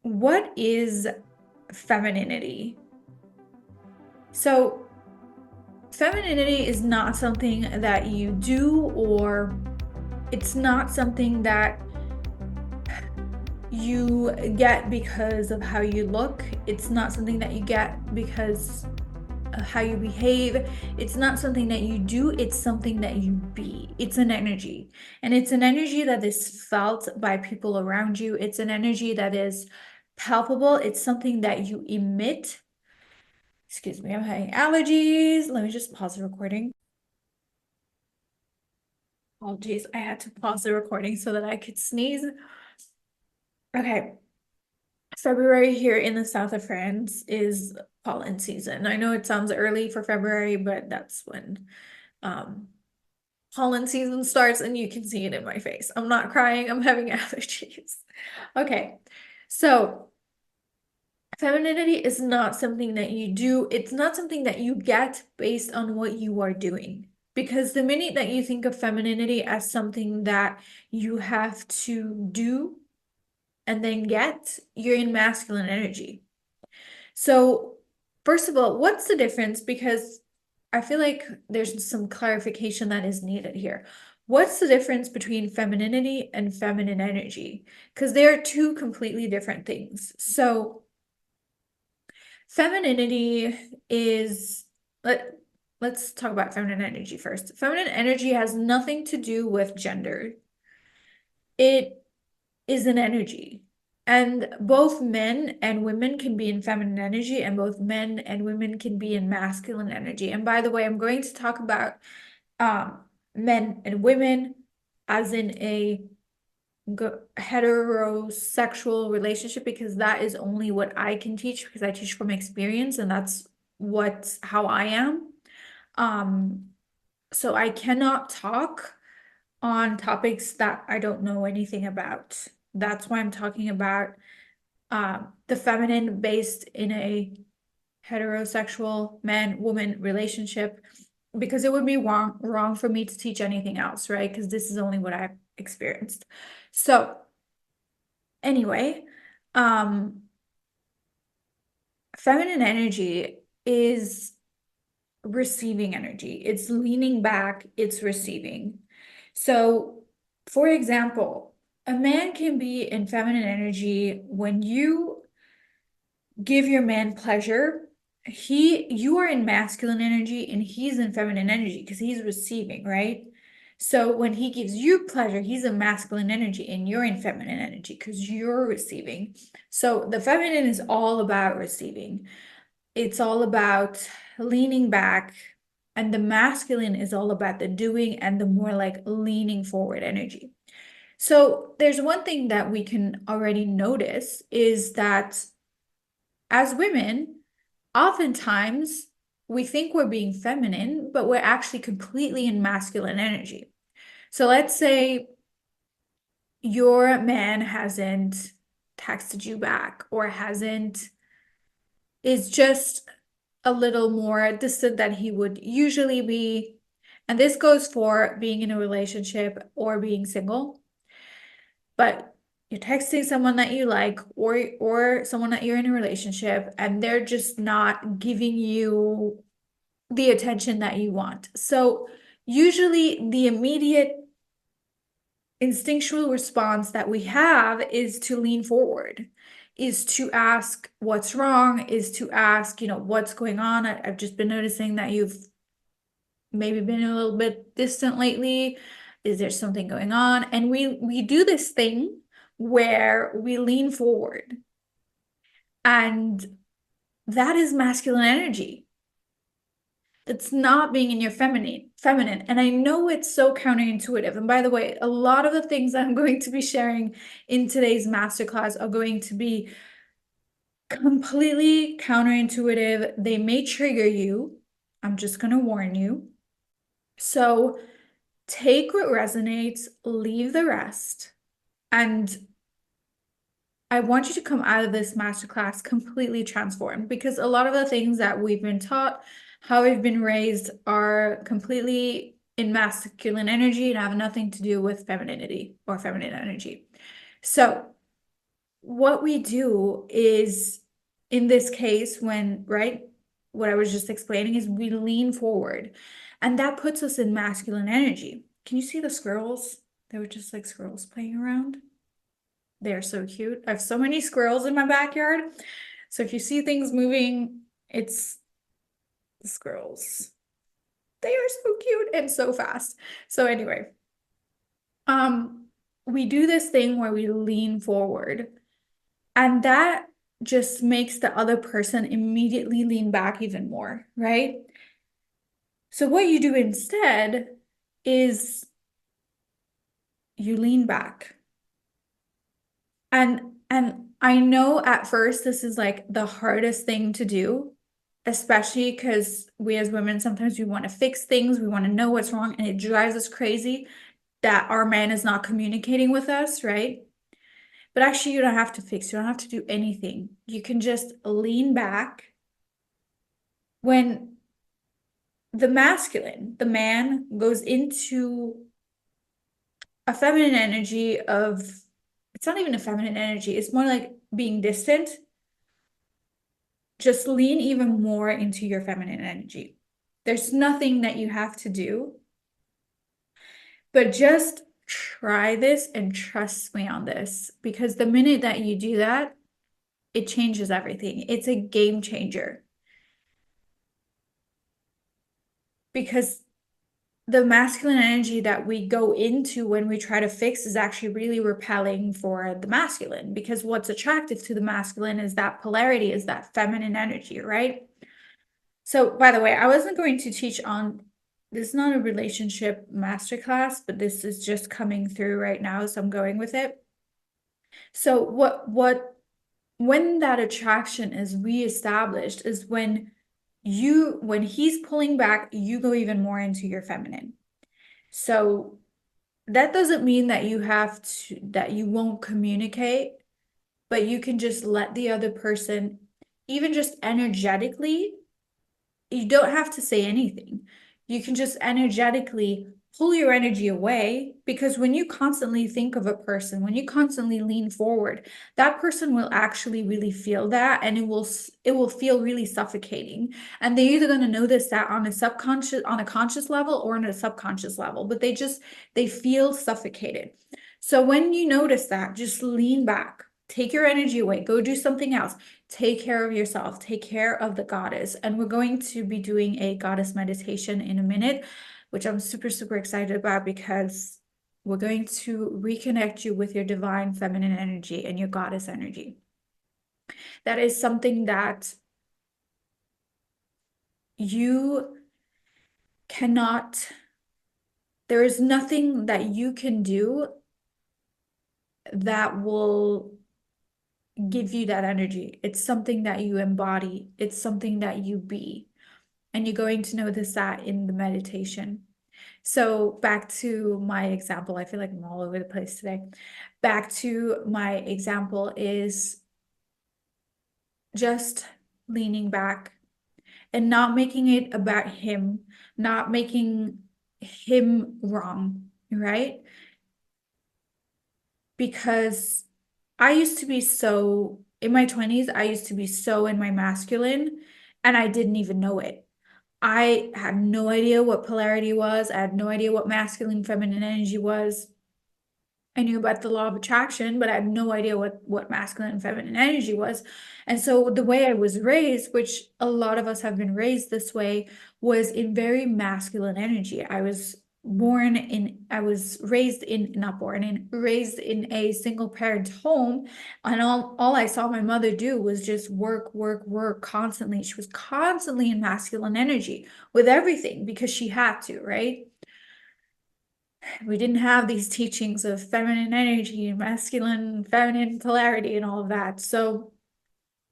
what is femininity? So, femininity is not something that you do, or it's not something that you get because of how you look. It's not something that you get because of how you behave. It's not something that you do, it's something that you be. It's an energy. And it's an energy that is felt by people around you. It's an energy that is palpable. It's something that you emit. Excuse me, I'm having allergies. Let me just pause the recording. Apologies, I had to pause the recording so that I could sneeze. Okay. February here in the south of France is pollen season. I know it sounds early for February, but that's when um, pollen season starts, and you can see it in my face. I'm not crying, I'm having allergies. Okay, so femininity is not something that you do, it's not something that you get based on what you are doing. Because the minute that you think of femininity as something that you have to do and then get, you're in masculine energy. So, first of all, what's the difference? Because I feel like there's some clarification that is needed here. What's the difference between femininity and feminine energy? Because they are two completely different things. So, femininity is let's talk about feminine energy first. Feminine energy has nothing to do with gender. It is an energy. And both men and women can be in feminine energy, and both men and women can be in masculine energy. And by the way, I'm going to talk about um, men and women as in a heterosexual relationship, because that is only what I can teach, because I teach from experience, and that's how I am. Um, so I cannot talk on topics that I don't know anything about. That's why I'm talking about the feminine based in a heterosexual man-woman relationship, because it would be wrong for me to teach anything else, right? Because this is only what I've experienced. So anyway, um, feminine energy is receiving energy. It's leaning back, it's receiving. So, for example, a man can be in feminine energy when you give your man pleasure. You are in masculine energy and he's in feminine energy because he's receiving, right? So when he gives you pleasure, he's in masculine energy and you're in feminine energy because you're receiving. So the feminine is all about receiving. It's all about leaning back, and the masculine is all about the doing and the more like leaning forward energy. So there's one thing that we can already notice is that as women, oftentimes we think we're being feminine, but we're actually completely in masculine energy. So let's say your man hasn't texted you back, or is just a little more distant than he would usually be. And this goes for being in a relationship or being single. But you're texting someone that you like, or someone that you're in a relationship, and they're just not giving you the attention that you want. So usually the immediate instinctual response that we have is to lean forward, is to ask what's wrong, is to ask, what's going on. I've just been noticing that you've maybe been a little bit distant lately. Is there something going on? And we do this thing where we lean forward, and that is masculine energy. It's not being in your feminine. And I know it's so counterintuitive. And by the way, a lot of the things that I'm going to be sharing in today's masterclass are going to be completely counterintuitive. They may trigger you. I'm just going to warn you. So take what resonates, leave the rest. And I want you to come out of this masterclass completely transformed, because a lot of the things that we've been taught, how we've been raised, are completely in masculine energy and have nothing to do with femininity or feminine energy. So what we do is, in this case, when, right, what I was just explaining is we lean forward, and that puts us in masculine energy. Can you see the squirrels? They were just like squirrels playing around. They're so cute. I have so many squirrels in my backyard. So if you see things moving, it's the squirrels. They are so cute and so fast. So anyway, we do this thing where we lean forward, and that just makes the other person immediately lean back even more, right? So what you do instead is you lean back. And I know at first this is like the hardest thing to do, especially because we as women sometimes we want to fix things, we want to know what's wrong, and it drives us crazy that our man is not communicating with us, right? But actually, you don't have to fix, you don't have to do anything. You can just lean back. When the masculine, the man, goes into a feminine energy of, it's not even a feminine energy, it's more like being distant. Just lean even more into your feminine energy. There's nothing that you have to do, but just try this and trust me on this, because the minute that you do that, it changes everything. It's a game changer. Because the masculine energy that we go into when we try to fix is actually really repelling for the masculine, because what's attractive to the masculine is that polarity, is that feminine energy, right? So, by the way, I wasn't going to teach on, this is not a relationship masterclass, but this is just coming through right now, so I'm going with it. So when that attraction is reestablished is when he's pulling back, you go even more into your feminine. So that doesn't mean that that you won't communicate, but you can just let the other person, even just energetically, you don't have to say anything. You can just energetically pull your energy away, because when you constantly think of a person, when you constantly lean forward, that person will actually really feel that, and it will feel really suffocating. And they're either going to notice that on a conscious level or on a subconscious level, but they feel suffocated. So when you notice that, just lean back, take your energy away, go do something else. Take care of yourself, take care of the goddess. And we're going to be doing a goddess meditation in a minute, which I'm super, super excited about, because we're going to reconnect you with your divine feminine energy and your goddess energy. That is something that you cannot, there is nothing that you can do that will give you that energy. It's something that you embody, it's something that you be. And you're going to notice that in the meditation. So back to my example, I feel like I'm all over the place today. Back to my example is just leaning back and not making it about him, not making him wrong, right? Because I used to be so, in my 20s, I used to be so in my masculine, and I didn't even know it. I had no idea what polarity was. I had no idea what masculine, feminine energy was. I knew about the law of attraction, but I had no idea what masculine and feminine energy was. And so the way I was raised, which a lot of us have been raised this way, was in very masculine energy. I was raised in, not born in, raised in a single parent home. And all I saw my mother do was just work, work, work constantly. She was constantly in masculine energy with everything because she had to, right? We didn't have these teachings of feminine energy, masculine, feminine polarity, and all of that. So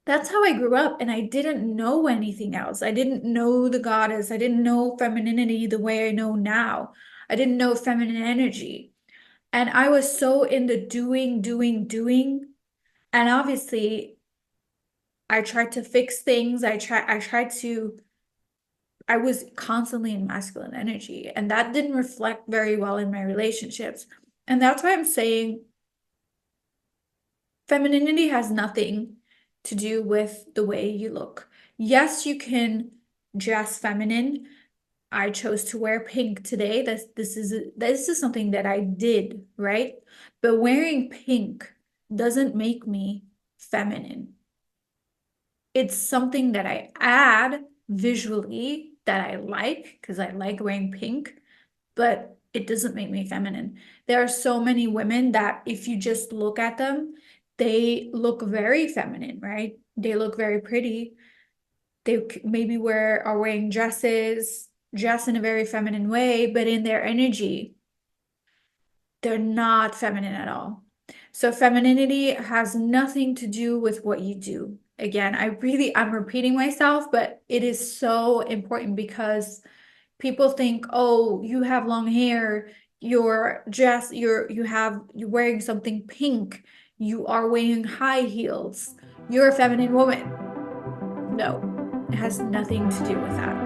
that's how I grew up, and I didn't know anything else. I didn't know the goddess. I didn't know femininity the way I know now. I didn't know feminine energy. And I was so in the doing, doing, doing. And obviously, I tried to fix things. I was constantly in masculine energy, and that didn't reflect very well in my relationships. And that's why I'm saying Femininity has nothing to do with the way you look. Yes, you can dress feminine. I chose to wear pink today. This is something that I did, right? But wearing pink doesn't make me feminine. It's something that I add visually that I like because I like wearing pink, but it doesn't make me feminine. There are so many women that if you just look at them, they look very feminine, right? They look very pretty. They maybe are wearing dresses, dress in a very feminine way, but in their energy, they're not feminine at all. So femininity has nothing to do with what you do. Again, I'm repeating myself, but it is so important because people think, oh, you have long hair, you're wearing something pink, you are wearing high heels, you're a feminine woman. No, it has nothing to do with that.